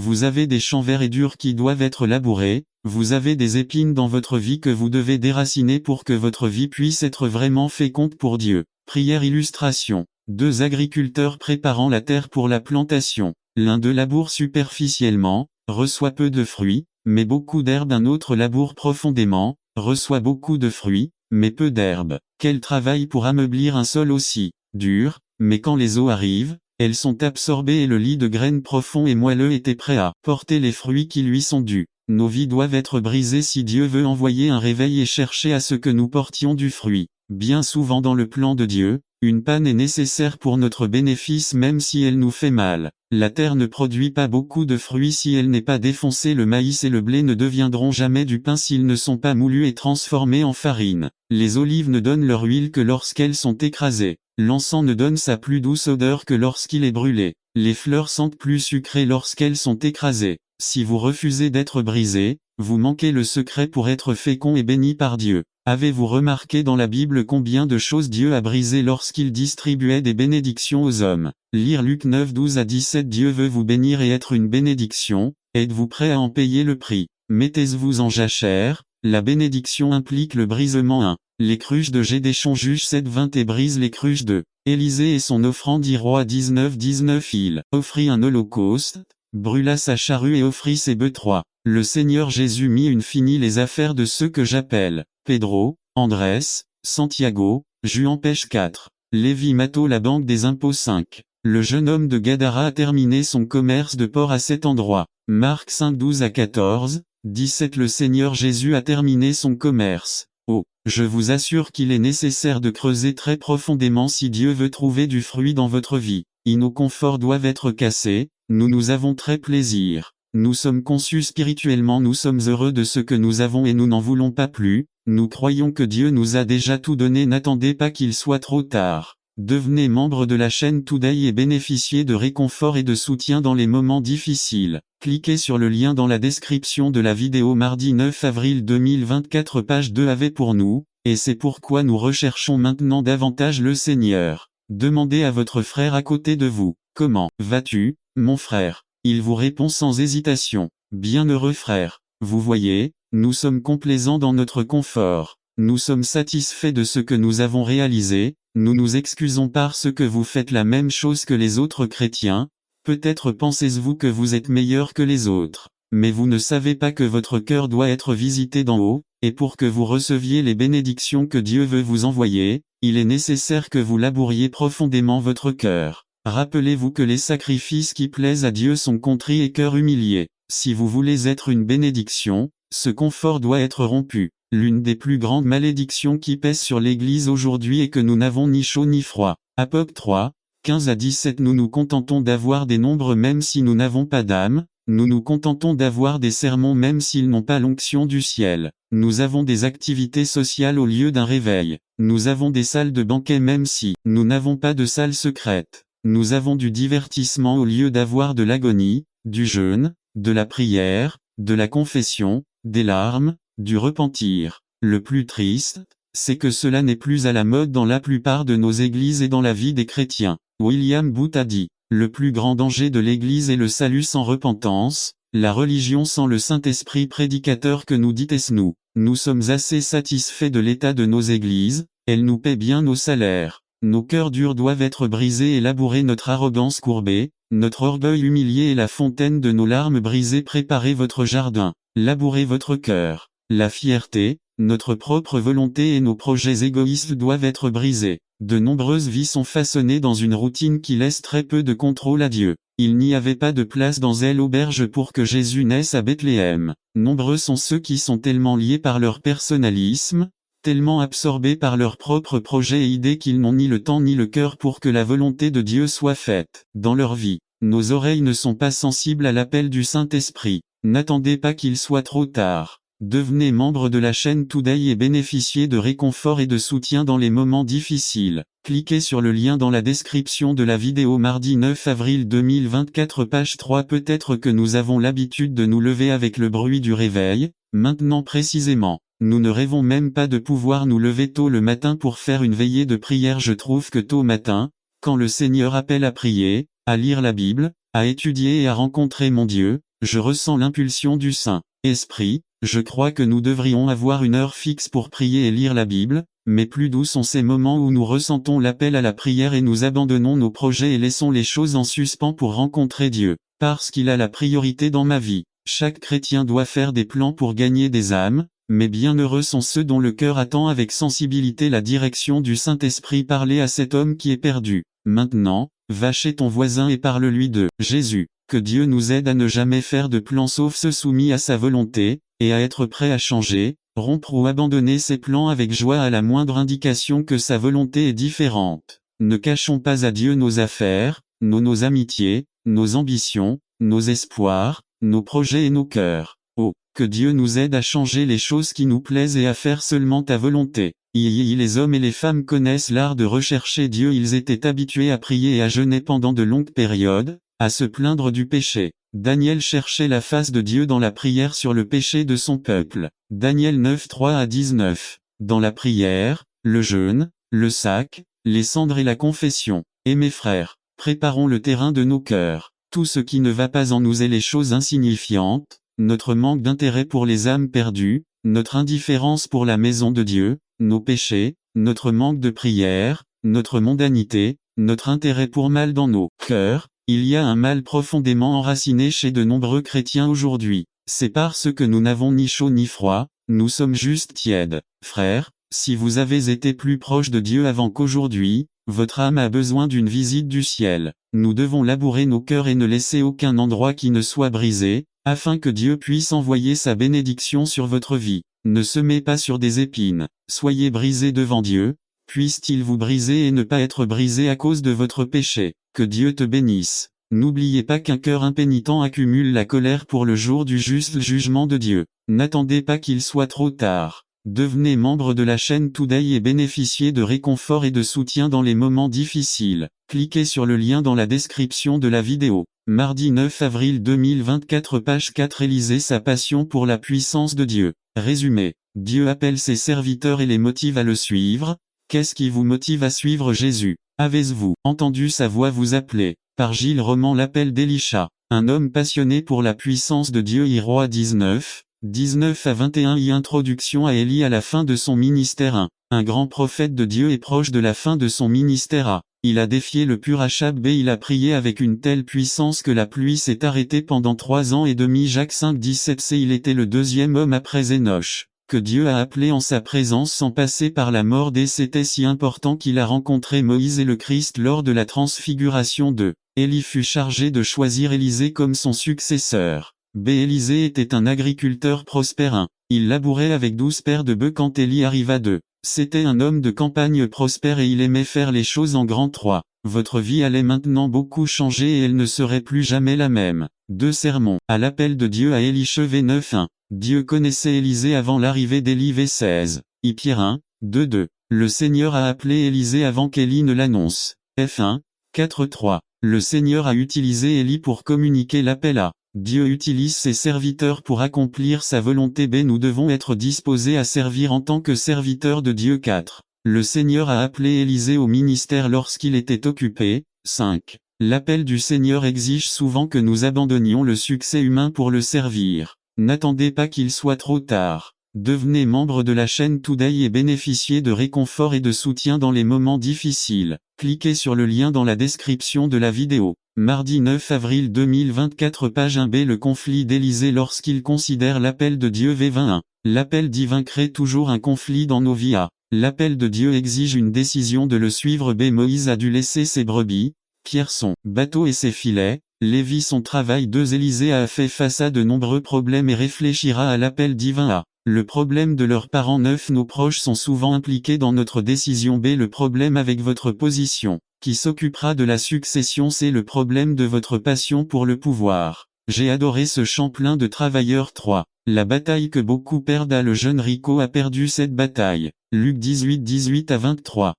Vous avez des champs verts et durs qui doivent être labourés, vous avez des épines dans votre vie que vous devez déraciner pour que votre vie puisse être vraiment féconde pour Dieu. Prière illustration. Deux agriculteurs préparant la terre pour la plantation. L'un d'eux laboure superficiellement, reçoit peu de fruits, mais beaucoup d'herbes. Un autre laboure profondément, reçoit beaucoup de fruits, mais peu d'herbes. Quel travail pour ameublir un sol aussi dur, mais quand les eaux arrivent, elles sont absorbées et le lit de graines profond et moelleux était prêt à porter les fruits qui lui sont dus. Nos vies doivent être brisées si Dieu veut envoyer un réveil et chercher à ce que nous portions du fruit. Bien souvent dans le plan de Dieu, une panne est nécessaire pour notre bénéfice même si elle nous fait mal. La terre ne produit pas beaucoup de fruits si elle n'est pas défoncée. Le maïs et le blé ne deviendront jamais du pain s'ils ne sont pas moulus et transformés en farine. Les olives ne donnent leur huile que lorsqu'elles sont écrasées. L'encens ne donne sa plus douce odeur que lorsqu'il est brûlé. Les fleurs sentent plus sucrées lorsqu'elles sont écrasées. Si vous refusez d'être brisé, vous manquez le secret pour être fécond et béni par Dieu. Avez-vous remarqué dans la Bible combien de choses Dieu a brisées lorsqu'il distribuait des bénédictions aux hommes? Lire Luc 9, 12 à 17. Dieu veut vous bénir et être une bénédiction. Êtes-vous prêt à en payer le prix? Mettez-vous en jachère. La bénédiction implique le brisement. 1. Les cruches de Gédéchon Juge 7, 20 et brise les cruches de Élisée et son offrande. Roi 19, 19. Il offrit un holocauste, brûla sa charrue et offrit ses bœufs. 3. Le Seigneur Jésus mit une finie les affaires de ceux que j'appelle Pedro, Andrés, Santiago, Juan pêche. 4. Lévi Matto la banque des impôts. 5. Le jeune homme de Gadara a terminé son commerce de porc à cet endroit. Marc 5, 12 à 14, 17. Le Seigneur Jésus a terminé son commerce. Oh, je vous assure qu'il est nécessaire de creuser très profondément si Dieu veut trouver du fruit dans votre vie. Nos conforts doivent être cassés, nous avons très plaisir. Nous sommes conçus spirituellement, nous sommes heureux de ce que nous avons et nous n'en voulons pas plus. Nous croyons que Dieu nous a déjà tout donné. N'attendez pas qu'il soit trop tard. Devenez membre de la chaîne Today et bénéficiez de réconfort et de soutien dans les moments difficiles. Cliquez sur le lien dans la description de la vidéo. Mardi 9 avril 2024, page 2. Avez pour nous, et c'est pourquoi nous recherchons maintenant davantage le Seigneur. Demandez à votre frère à côté de vous, comment vas-tu, mon frère? Il vous répond sans hésitation, bienheureux frère. Vous voyez, nous sommes complaisants dans notre confort. Nous sommes satisfaits de ce que nous avons réalisé. Nous nous excusons parce que vous faites la même chose que les autres chrétiens. Peut-être pensez-vous que vous êtes meilleur que les autres. Mais vous ne savez pas que votre cœur doit être visité d'en haut, et pour que vous receviez les bénédictions que Dieu veut vous envoyer, il est nécessaire que vous labouriez profondément votre cœur. Rappelez-vous que les sacrifices qui plaisent à Dieu sont contrits et cœur humilié. Si vous voulez être une bénédiction, ce confort doit être rompu. L'une des plus grandes malédictions qui pèsent sur l'Église aujourd'hui est que nous n'avons ni chaud ni froid. Apoc 3, 15 à 17. Nous nous contentons d'avoir des nombres même si nous n'avons pas d'âme. Nous nous contentons d'avoir des sermons même s'ils n'ont pas l'onction du ciel. Nous avons des activités sociales au lieu d'un réveil. Nous avons des salles de banquet même si nous n'avons pas de salle secrète. Nous avons du divertissement au lieu d'avoir de l'agonie, du jeûne, de la prière, de la confession, des larmes, du repentir. Le plus triste, c'est que cela n'est plus à la mode dans la plupart de nos églises et dans la vie des chrétiens. William Booth a dit, le plus grand danger de l'église est le salut sans repentance, la religion sans le Saint-Esprit prédicateur que nous dites-nous. Nous sommes assez satisfaits de l'état de nos églises, elles nous paient bien nos salaires. Nos cœurs durs doivent être brisés et labourés, notre arrogance courbée, notre orgueil humilié et la fontaine de nos larmes brisées. Préparez votre jardin, labourez votre cœur. La fierté, notre propre volonté et nos projets égoïstes doivent être brisés. De nombreuses vies sont façonnées dans une routine qui laisse très peu de contrôle à Dieu. Il n'y avait pas de place dans l'auberge pour que Jésus naisse à Bethléem. Nombreux sont ceux qui sont tellement liés par leur personnalisme, tellement absorbés par leurs propres projets et idées qu'ils n'ont ni le temps ni le cœur pour que la volonté de Dieu soit faite dans leur vie. Nos oreilles ne sont pas sensibles à l'appel du Saint-Esprit. N'attendez pas qu'il soit trop tard. Devenez membre de la chaîne Today et bénéficiez de réconfort et de soutien dans les moments difficiles. Cliquez sur le lien dans la description de la vidéo. Mardi 9 avril 2024, page 3. Peut-être que nous avons l'habitude de nous lever avec le bruit du réveil. Maintenant précisément, nous ne rêvons même pas de pouvoir nous lever tôt le matin pour faire une veillée de prière. Je trouve que tôt matin, quand le Seigneur appelle à prier, à lire la Bible, à étudier et à rencontrer mon Dieu, je ressens l'impulsion du Saint-Esprit, je crois que nous devrions avoir une heure fixe pour prier et lire la Bible, mais plus doux sont ces moments où nous ressentons l'appel à la prière et nous abandonnons nos projets et laissons les choses en suspens pour rencontrer Dieu, parce qu'il a la priorité dans ma vie. Chaque chrétien doit faire des plans pour gagner des âmes, mais bienheureux sont ceux dont le cœur attend avec sensibilité la direction du Saint-Esprit. Parler à cet homme qui est perdu. Maintenant, va chez ton voisin et parle-lui de Jésus. Que Dieu nous aide à ne jamais faire de plans sauf ceux soumis à sa volonté, et à être prêt à changer, rompre ou abandonner ses plans avec joie à la moindre indication que sa volonté est différente. Ne cachons pas à Dieu nos affaires, nos amitiés, nos ambitions, nos espoirs, nos projets et nos cœurs. Oh, que Dieu nous aide à changer les choses qui nous plaisent et à faire seulement ta volonté. Les hommes et les femmes connaissent l'art de rechercher Dieu. Ils étaient habitués à prier et à jeûner pendant de longues périodes, à se plaindre du péché. Daniel cherchait la face de Dieu dans la prière sur le péché de son peuple. Daniel 9, 3 à 19. Dans la prière, le jeûne, le sac, les cendres et la confession. Et mes frères, préparons le terrain de nos cœurs. Tout ce qui ne va pas en nous est les choses insignifiantes, notre manque d'intérêt pour les âmes perdues, notre indifférence pour la maison de Dieu, nos péchés, notre manque de prière, notre mondanité, notre intérêt pour mal dans nos cœurs. Il y a un mal profondément enraciné chez de nombreux chrétiens aujourd'hui. C'est parce que nous n'avons ni chaud ni froid, nous sommes juste tièdes. Frères, si vous avez été plus proche de Dieu avant qu'aujourd'hui, votre âme a besoin d'une visite du ciel. Nous devons labourer nos cœurs et ne laisser aucun endroit qui ne soit brisé, afin que Dieu puisse envoyer sa bénédiction sur votre vie. Ne semez pas sur des épines. Soyez brisés devant Dieu, puisse-t-il vous briser et ne pas être brisé à cause de votre péché. Que Dieu te bénisse. N'oubliez pas qu'un cœur impénitent accumule la colère pour le jour du juste jugement de Dieu. N'attendez pas qu'il soit trop tard. Devenez membre de la chaîne Today et bénéficiez de réconfort et de soutien dans les moments difficiles. Cliquez sur le lien dans la description de la vidéo. Mardi 9 avril 2024 page 4 Élisée sa passion pour la puissance de Dieu. Résumé. Dieu appelle ses serviteurs et les motive à le suivre. Qu'est-ce qui vous motive à suivre Jésus? Avez-vous entendu sa voix vous appeler? Par Gilles Roman l'appel d'Élisha. Un homme passionné pour la puissance de Dieu. Roi 19, 19 à 21 Introduction à Élie à la fin de son ministère. Un grand prophète de Dieu est proche de la fin de son ministère. Il a défié le pur Achab. Il a prié avec une telle puissance que la pluie s'est arrêtée pendant 3 ans et demi. Jacques 5, 17 Il était le deuxième homme après Énoch, que Dieu a appelé en sa présence sans passer par la mort. C'était si important qu'il a rencontré Moïse et le Christ lors de la transfiguration de Élie fut chargé de choisir Élisée comme son successeur. Élisée était un agriculteur prospère. Il labourait avec 12 paires de bœufs quand Élie arriva. C'était un homme de campagne prospère et il aimait faire les choses en grand. 3. Votre vie allait maintenant beaucoup changer et elle ne serait plus jamais la même. 2 Sermons. À l'appel de Dieu à Élie. Chevet 9 1. Dieu connaissait Élisée avant l'arrivée d'Élie. V16. Pierre 1, 2 Le Seigneur a appelé Élisée avant qu'Élie ne l'annonce. F1, 4 3. Le Seigneur a utilisé Élie pour communiquer l'appel à Dieu utilise ses serviteurs pour accomplir sa volonté. Nous devons être disposés à servir en tant que serviteurs de Dieu. 4. Le Seigneur a appelé Élisée au ministère lorsqu'il était occupé. 5. L'appel du Seigneur exige souvent que nous abandonnions le succès humain pour le servir. N'attendez pas qu'il soit trop tard. Devenez membre de la chaîne Today et bénéficiez de réconfort et de soutien dans les moments difficiles. Cliquez sur le lien dans la description de la vidéo. Mardi 9 avril 2024 page 1b Le conflit d'Élisée lorsqu'il considère l'appel de Dieu. V21. L'appel divin crée toujours un conflit dans nos vies. L'appel de Dieu exige une décision de le suivre. Moïse a dû laisser ses brebis, Pierre son bateau et ses filets, Lévi son travail. 2 Élisée a fait face à de nombreux problèmes et réfléchira à l'appel divin. Le problème de leurs parents. 9 Nos proches sont souvent impliqués dans notre décision. Le problème avec votre position. Qui s'occupera de la succession? C'est le problème de votre passion pour le pouvoir. J'ai adoré ce chant plein de travailleurs. 3. La bataille que beaucoup perdent. Le jeune Rico a perdu cette bataille. Luc 18, 18 à 23.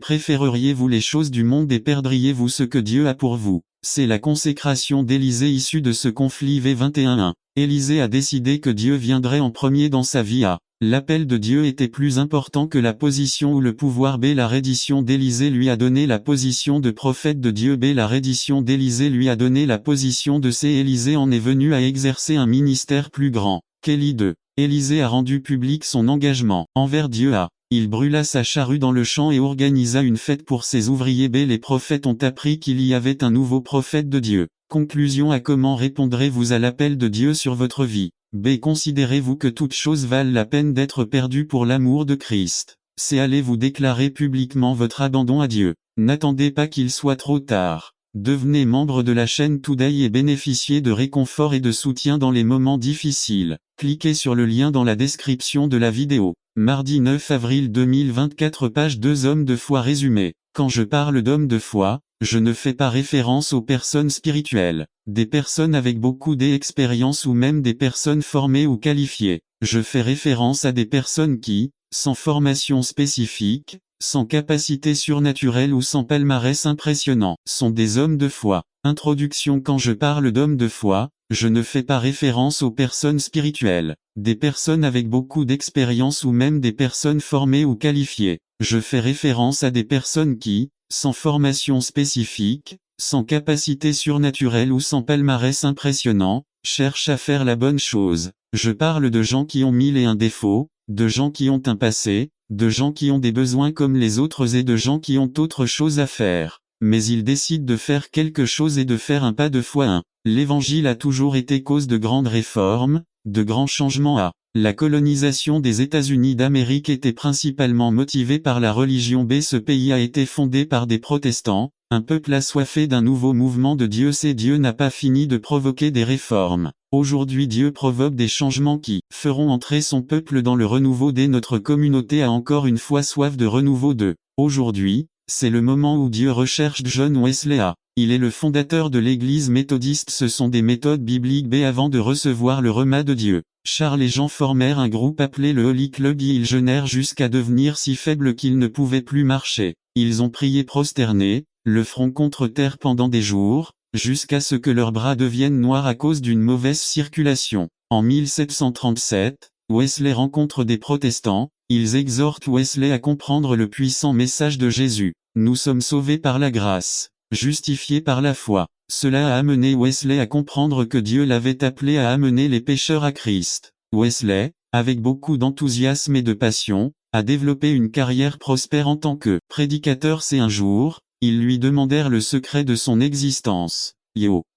Préféreriez-vous les choses du monde et perdriez-vous ce que Dieu a pour vous? C'est la consécration d'Élisée issue de ce conflit. V21 Élisée a décidé que Dieu viendrait en premier dans sa vie. L'appel de Dieu était plus important que la position ou le pouvoir. B. La reddition d'Élisée lui a donné la position de prophète de Dieu. B. La reddition d'Élisée lui a donné la position de C. Élisée en est venu à exercer un ministère plus grand. Kelly 2. Élisée a rendu public son engagement envers Dieu. A. Il brûla sa charrue dans le champ et organisa une fête pour ses ouvriers. B. Les prophètes ont appris qu'il y avait un nouveau prophète de Dieu. Conclusion. A. Comment répondrez-vous à l'appel de Dieu sur votre vie? B. Considérez-vous que toute chose valent la peine d'être perdue pour l'amour de Christ? C. Allez-vous déclarer publiquement votre abandon à Dieu? N'attendez pas qu'il soit trop tard. Devenez membre de la chaîne Today et bénéficiez de réconfort et de soutien dans les moments difficiles. Cliquez sur le lien dans la description de la vidéo. Mardi 9 avril 2024 page 2 Hommes de foi résumé. Quand je parle d'hommes de foi, je ne fais pas référence aux personnes spirituelles, des personnes avec beaucoup d'expérience ou même des personnes formées ou qualifiées. Je fais référence à des personnes qui, sans formation spécifique, sans capacité surnaturelle ou sans palmarès impressionnant, sont des hommes de foi. Introduction. Quand je parle d'hommes de foi, je ne fais pas référence aux personnes spirituelles, des personnes avec beaucoup d'expérience ou même des personnes formées ou qualifiées. Je fais référence à des personnes qui, sans formation spécifique, sans capacité surnaturelle ou sans palmarès impressionnant, cherchent à faire la bonne chose. Je parle de gens qui ont 1001 défauts, de gens qui ont un passé, de gens qui ont des besoins comme les autres et de gens qui ont autre chose à faire. Mais ils décident de faire quelque chose et de faire un pas de foi. L'évangile a toujours été cause de grandes réformes, de grands changements. La colonisation des États-Unis d'Amérique était principalement motivée par la religion. B. Ce pays a été fondé par des protestants, un peuple assoiffé d'un nouveau mouvement de Dieu. C. Dieu n'a pas fini de provoquer des réformes. Aujourd'hui Dieu provoque des changements qui feront entrer son peuple dans le renouveau. D. Notre communauté a encore une fois soif de renouveau. Aujourd'hui, c'est le moment où Dieu recherche John Wesley. Il est le fondateur de l'église méthodiste. Ce sont des méthodes bibliques. B. Avant de recevoir le remas de Dieu, Charles et Jean formèrent un groupe appelé le Holy Club et ils jeûnèrent jusqu'à devenir si faibles qu'ils ne pouvaient plus marcher. Ils ont prié prosternés, le front contre terre pendant des jours, jusqu'à ce que leurs bras deviennent noirs à cause d'une mauvaise circulation. En 1737, Wesley rencontre des protestants, ils exhortent Wesley à comprendre le puissant message de Jésus. Nous sommes sauvés par la grâce, justifiés par la foi. Cela a amené Wesley à comprendre que Dieu l'avait appelé à amener les pécheurs à Christ. Wesley, avec beaucoup d'enthousiasme et de passion, a développé une carrière prospère en tant que prédicateur. C'est un jour, ils lui demandèrent le secret de son existence.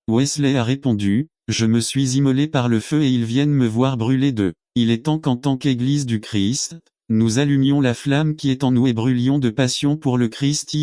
Wesley a répondu, je me suis immolé par le feu et ils viennent me voir brûler. Il est temps qu'en tant qu'Église du Christ, nous allumions la flamme qui est en nous et brûlions de passion pour le Christ.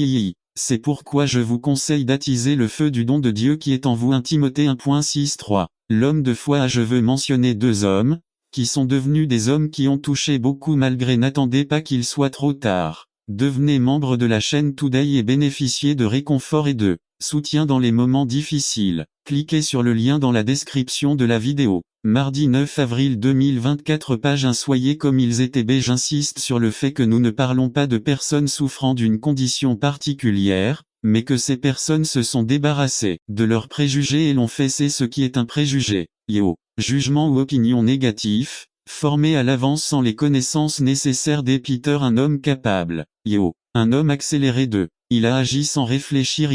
C'est pourquoi je vous conseille d'attiser le feu du don de Dieu qui est en vous. 1 Timothée 1.6-3. L'homme de foi. Je veux mentionner deux hommes, qui sont devenus des hommes qui ont touché beaucoup malgré. N'attendez pas qu'il soit trop tard. Devenez membre de la chaîne Today et bénéficiez de réconfort et de soutien dans les moments difficiles. Cliquez sur le lien dans la description de la vidéo. Mardi 9 avril 2024 page 1 Soyez comme ils étaient. B. J'insiste sur le fait que nous ne parlons pas de personnes souffrant d'une condition particulière, mais que ces personnes se sont débarrassées de leurs préjugés et l'ont fait. C'est ce qui est un préjugé. Jugement ou opinion négatif, formé à l'avance sans les connaissances nécessaires. D. Peter. Un homme capable. Un homme accéléré. Il a agi sans réfléchir.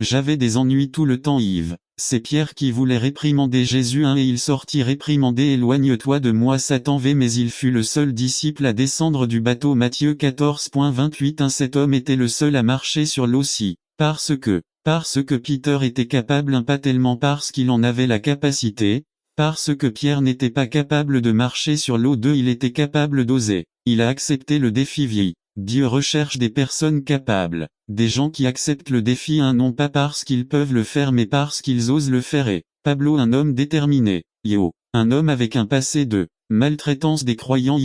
J'avais des ennuis tout le temps. Yves. C'est Pierre qui voulait réprimander Jésus. Et il sortit réprimandé. Éloigne-toi de moi Satan. Mais il fut le seul disciple à descendre du bateau. Matthieu 14.28 Cet homme était le seul à marcher sur l'eau. Parce que Peter était capable. Pas tellement parce qu'il en avait la capacité, parce que Pierre n'était pas capable de marcher sur l'eau. Il était capable d'oser. Il a accepté le défi. Dieu recherche des personnes capables, des gens qui acceptent le défi. Non pas parce qu'ils peuvent le faire mais parce qu'ils osent le faire. Et Pablo. Un homme déterminé. Un homme avec un passé de maltraitance des croyants.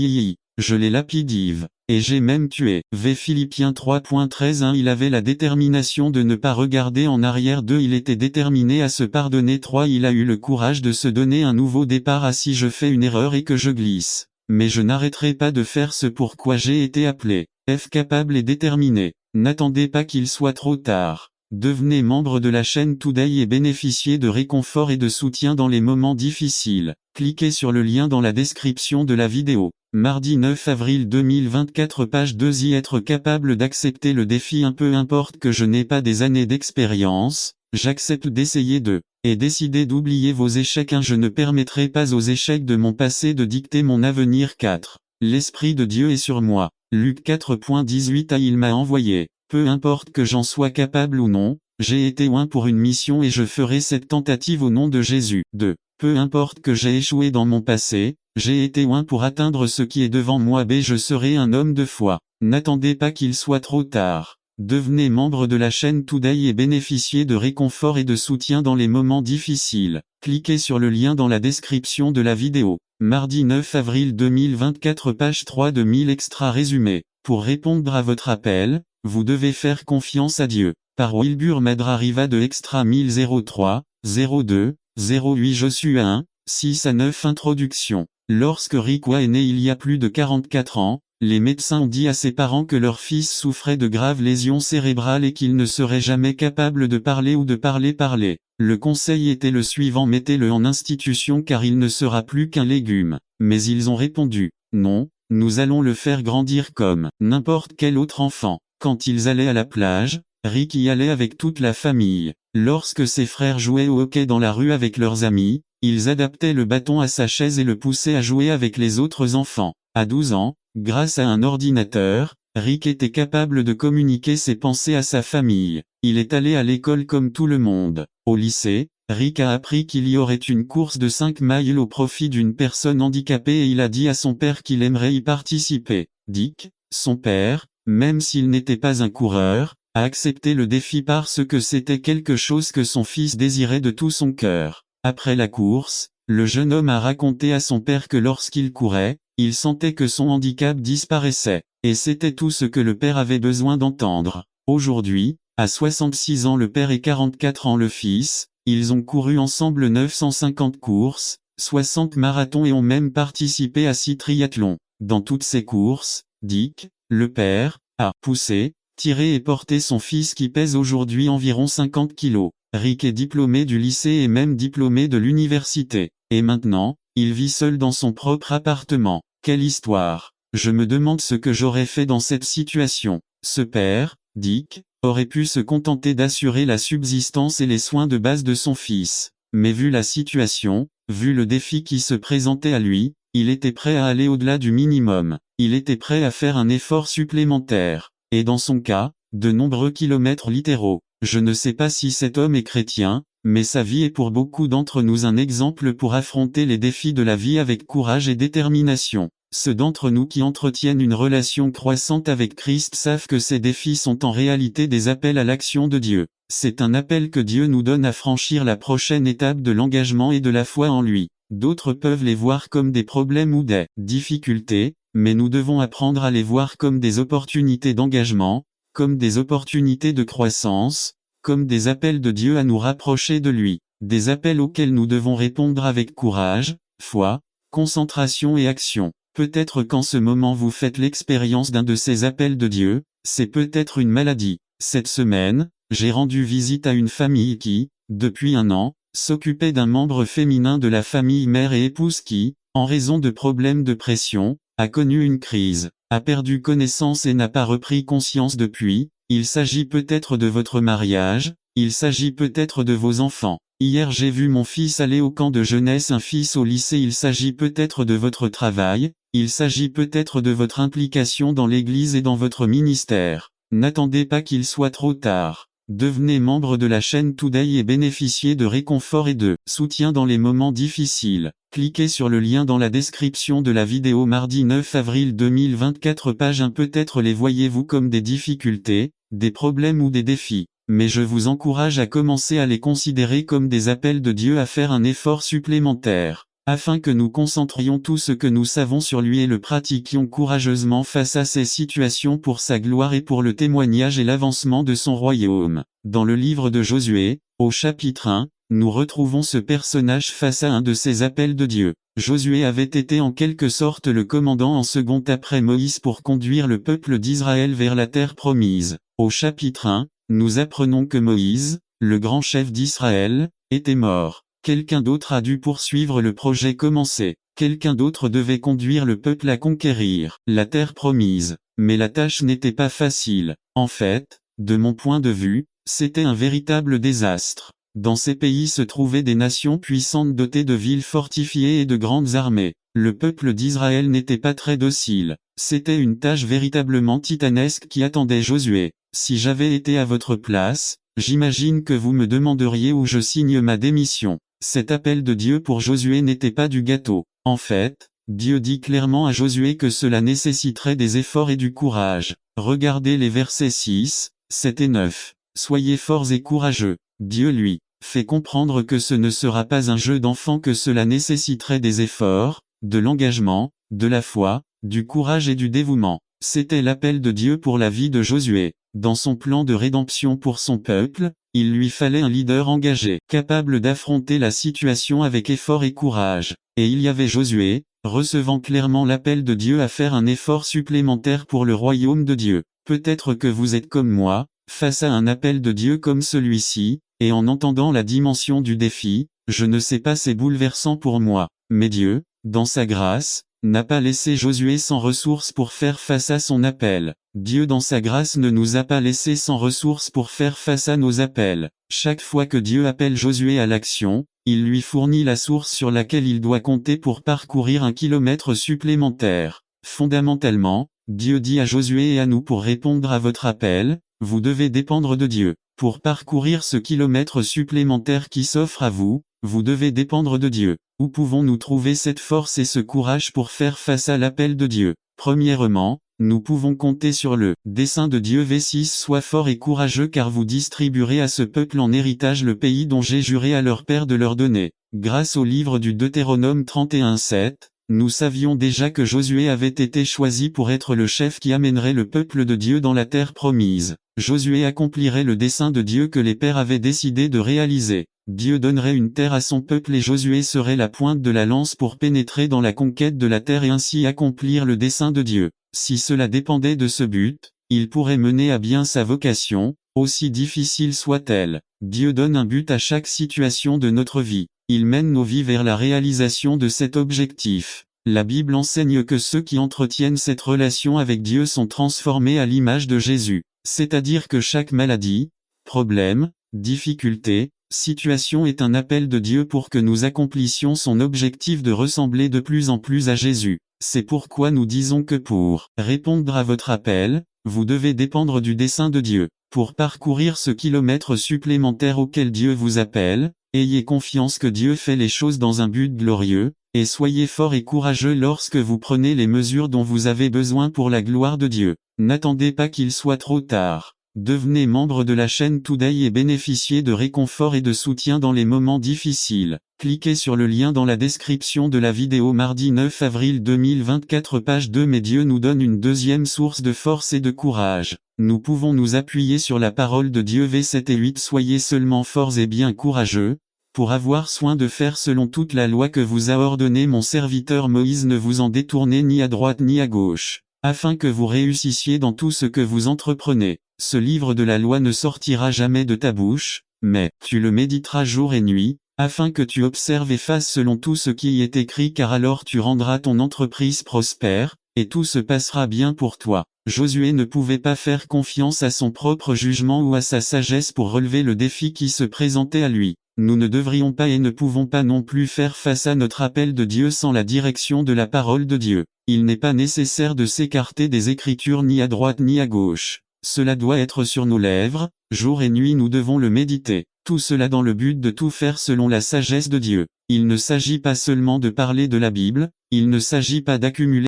Je l'ai lapidé, et j'ai même tué. Philippiens 3.13 Il avait la détermination de ne pas regarder en arrière. Il était déterminé à se pardonner. Il a eu le courage de se donner un nouveau départ. Si je fais une erreur et que je glisse, mais je n'arrêterai pas de faire ce pour quoi j'ai été appelé. Capable et déterminé. N'attendez pas qu'il soit trop tard. Devenez membre de la chaîne Today et bénéficiez de réconfort et de soutien dans les moments difficiles. Cliquez sur le lien dans la description de la vidéo. Mardi 9 avril 2024 page 2 y être capable d'accepter le défi peu importe que je n'ai pas des années d'expérience, j'accepte d'essayer et décider d'oublier vos échecs je ne permettrai pas aux échecs de mon passé de dicter mon avenir 4. L'Esprit de Dieu est sur moi. Luc 4.18 il m'a envoyé. Peu importe que j'en sois capable ou non, j'ai été oint pour une mission et je ferai cette tentative au nom de Jésus. 2. Peu importe que j'ai échoué dans mon passé, j'ai été oint pour atteindre ce qui est devant moi. Je serai un homme de foi. N'attendez pas qu'il soit trop tard. Devenez membre de la chaîne Today et bénéficiez de réconfort et de soutien dans les moments difficiles. Cliquez sur le lien dans la description de la vidéo. Mardi 9 avril 2024 page 3 de 1000 extra résumé. Pour répondre à votre appel, vous devez faire confiance à Dieu. Par Wilbur Madra Riva de Extra 1003, 02, 08 Josué 1, 6 à 9 Introduction. Lorsque Rick est né il y a plus de 44 ans, les médecins ont dit à ses parents que leur fils souffrait de graves lésions cérébrales et qu'il ne serait jamais capable de parler ou de parler. Le conseil était le suivant: mettez-le en institution car il ne sera plus qu'un légume. Mais ils ont répondu, non, nous allons le faire grandir comme n'importe quel autre enfant. Quand ils allaient à la plage, Rick y allait avec toute la famille. Lorsque ses frères jouaient au hockey dans la rue avec leurs amis, ils adaptaient le bâton à sa chaise et le poussaient à jouer avec les autres enfants. À 12 ans, grâce à un ordinateur, Rick était capable de communiquer ses pensées à sa famille. Il est allé à l'école comme tout le monde. Au lycée, Rick a appris qu'il y aurait une course de 5 miles au profit d'une personne handicapée et il a dit à son père qu'il aimerait y participer. Dick, son père, même s'il n'était pas un coureur, a accepté le défi parce que c'était quelque chose que son fils désirait de tout son cœur. Après la course, le jeune homme a raconté à son père que lorsqu'il courait, il sentait que son handicap disparaissait. Et c'était tout ce que le père avait besoin d'entendre. Aujourd'hui, à 66 ans le père et 44 ans le fils, ils ont couru ensemble 950 courses, 60 marathons et ont même participé à 6 triathlons. Dans toutes ces courses, Dick, le père, a poussé, tiré et porté son fils qui pèse aujourd'hui environ 50 kilos. Rick est diplômé du lycée et même diplômé de l'université. Et maintenant, il vit seul dans son propre appartement. Quelle histoire! Je me demande ce que j'aurais fait dans cette situation. Ce père, Dick, aurait pu se contenter d'assurer la subsistance et les soins de base de son fils. Mais vu la situation, vu le défi qui se présentait à lui, il était prêt à aller au-delà du minimum. Il était prêt à faire un effort supplémentaire. Et dans son cas, de nombreux kilomètres littéraux. Je ne sais pas si cet homme est chrétien, mais sa vie est pour beaucoup d'entre nous un exemple pour affronter les défis de la vie avec courage et détermination. Ceux d'entre nous qui entretiennent une relation croissante avec Christ savent que ces défis sont en réalité des appels à l'action de Dieu. C'est un appel que Dieu nous donne à franchir la prochaine étape de l'engagement et de la foi en lui. D'autres peuvent les voir comme des problèmes ou des difficultés, mais nous devons apprendre à les voir comme des opportunités d'engagement, comme des opportunités de croissance, comme des appels de Dieu à nous rapprocher de lui, des appels auxquels nous devons répondre avec courage, foi, concentration et action. Peut-être qu'en ce moment vous faites l'expérience d'un de ces appels de Dieu, c'est peut-être une maladie. Cette semaine, j'ai rendu visite à une famille qui, depuis un an, s'occupait d'un membre féminin de la famille mère et épouse qui, en raison de problèmes de pression, a connu une crise, a perdu connaissance et n'a pas repris conscience depuis. Il s'agit peut-être de votre mariage, il s'agit peut-être de vos enfants. Hier j'ai vu mon fils aller au camp de jeunesse, un fils au lycée. Il s'agit peut-être de votre travail, il s'agit peut-être de votre implication dans l'église et dans votre ministère. N'attendez pas qu'il soit trop tard. Devenez membre de la chaîne Today et bénéficiez de réconfort et de soutien dans les moments difficiles. Cliquez sur le lien dans la description de la vidéo. Mardi 9 avril 2024 page 1. Peut-être les voyez-vous comme des difficultés, des problèmes ou des défis. Mais je vous encourage à commencer à les considérer comme des appels de Dieu à faire un effort supplémentaire, afin que nous concentrions tout ce que nous savons sur lui et le pratiquions courageusement face à ces situations pour sa gloire et pour le témoignage et l'avancement de son royaume. Dans le livre de Josué, au chapitre 1, nous retrouvons ce personnage face à un de ces appels de Dieu. Josué avait été en quelque sorte le commandant en second après Moïse pour conduire le peuple d'Israël vers la terre promise. Au chapitre 1, nous apprenons que Moïse, le grand chef d'Israël, était mort. Quelqu'un d'autre a dû poursuivre le projet commencé. Quelqu'un d'autre devait conduire le peuple à conquérir la terre promise. Mais la tâche n'était pas facile. En fait, de mon point de vue, c'était un véritable désastre. Dans ces pays se trouvaient des nations puissantes dotées de villes fortifiées et de grandes armées. Le peuple d'Israël n'était pas très docile. C'était une tâche véritablement titanesque qui attendait Josué. Si j'avais été à votre place, j'imagine que vous me demanderiez où je signe ma démission. Cet appel de Dieu pour Josué n'était pas du gâteau. En fait, Dieu dit clairement à Josué que cela nécessiterait des efforts et du courage. Regardez les versets 6, 7 et 9. Soyez forts et courageux. Dieu lui fait comprendre que ce ne sera pas un jeu d'enfant, que cela nécessiterait des efforts, de l'engagement, de la foi, du courage et du dévouement. C'était l'appel de Dieu pour la vie de Josué. Dans son plan de rédemption pour son peuple, il lui fallait un leader engagé, capable d'affronter la situation avec effort et courage. Et il y avait Josué, recevant clairement l'appel de Dieu à faire un effort supplémentaire pour le royaume de Dieu. Peut-être que vous êtes comme moi, face à un appel de Dieu comme celui-ci, et en entendant la dimension du défi, je ne sais pas, c'est bouleversant pour moi. Mais Dieu, dans sa grâce, n'a pas laissé Josué sans ressources pour faire face à son appel. Dieu dans sa grâce ne nous a pas laissés sans ressources pour faire face à nos appels. Chaque fois que Dieu appelle Josué à l'action, il lui fournit la source sur laquelle il doit compter pour parcourir un kilomètre supplémentaire. Fondamentalement, Dieu dit à Josué et à nous pour répondre à votre appel, vous devez dépendre de Dieu. Pour parcourir ce kilomètre supplémentaire qui s'offre à vous, vous devez dépendre de Dieu. Où pouvons-nous trouver cette force et ce courage pour faire face à l'appel de Dieu? Premièrement, nous pouvons compter sur le dessein de Dieu. V6 Sois fort et courageux, car vous distribuerez à ce peuple en héritage le pays dont j'ai juré à leur père de leur donner. Grâce au livre du Deutéronome 31:7, nous savions déjà que Josué avait été choisi pour être le chef qui amènerait le peuple de Dieu dans la terre promise. Josué accomplirait le dessein de Dieu que les pères avaient décidé de réaliser. Dieu donnerait une terre à son peuple et Josué serait la pointe de la lance pour pénétrer dans la conquête de la terre et ainsi accomplir le dessein de Dieu. Si cela dépendait de ce but, il pourrait mener à bien sa vocation, aussi difficile soit-elle. Dieu donne un but à chaque situation de notre vie. Il mène nos vies vers la réalisation de cet objectif. La Bible enseigne que ceux qui entretiennent cette relation avec Dieu sont transformés à l'image de Jésus. C'est-à-dire que chaque maladie, problème, difficulté, situation est un appel de Dieu pour que nous accomplissions son objectif de ressembler de plus en plus à Jésus. C'est pourquoi nous disons que pour répondre à votre appel, vous devez dépendre du dessein de Dieu. Pour parcourir ce kilomètre supplémentaire auquel Dieu vous appelle, ayez confiance que Dieu fait les choses dans un but glorieux, et soyez forts et courageux lorsque vous prenez les mesures dont vous avez besoin pour la gloire de Dieu. N'attendez pas qu'il soit trop tard. Devenez membre de la chaîne Today et bénéficiez de réconfort et de soutien dans les moments difficiles. Cliquez sur le lien dans la description de la vidéo. Mardi 9 avril 2024 page 2. Mais Dieu nous donne une deuxième source de force et de courage. Nous pouvons nous appuyer sur la parole de Dieu. V7 et 8 Soyez seulement forts et bien courageux, pour avoir soin de faire selon toute la loi que vous a ordonnée mon serviteur Moïse. Ne vous en détournez ni à droite ni à gauche, afin que vous réussissiez dans tout ce que vous entreprenez. Ce livre de la loi ne sortira jamais de ta bouche, mais tu le méditeras jour et nuit, afin que tu observes et fasses selon tout ce qui y est écrit, car alors tu rendras ton entreprise prospère, et tout se passera bien pour toi. Josué ne pouvait pas faire confiance à son propre jugement ou à sa sagesse pour relever le défi qui se présentait à lui. Nous ne devrions pas et ne pouvons pas non plus faire face à notre appel de Dieu sans la direction de la parole de Dieu. Il n'est pas nécessaire de s'écarter des Écritures ni à droite ni à gauche. Cela doit être sur nos lèvres, jour et nuit nous devons le méditer. Tout cela dans le but de tout faire selon la sagesse de Dieu. Il ne s'agit pas seulement de parler de la Bible, il ne s'agit pas d'accumuler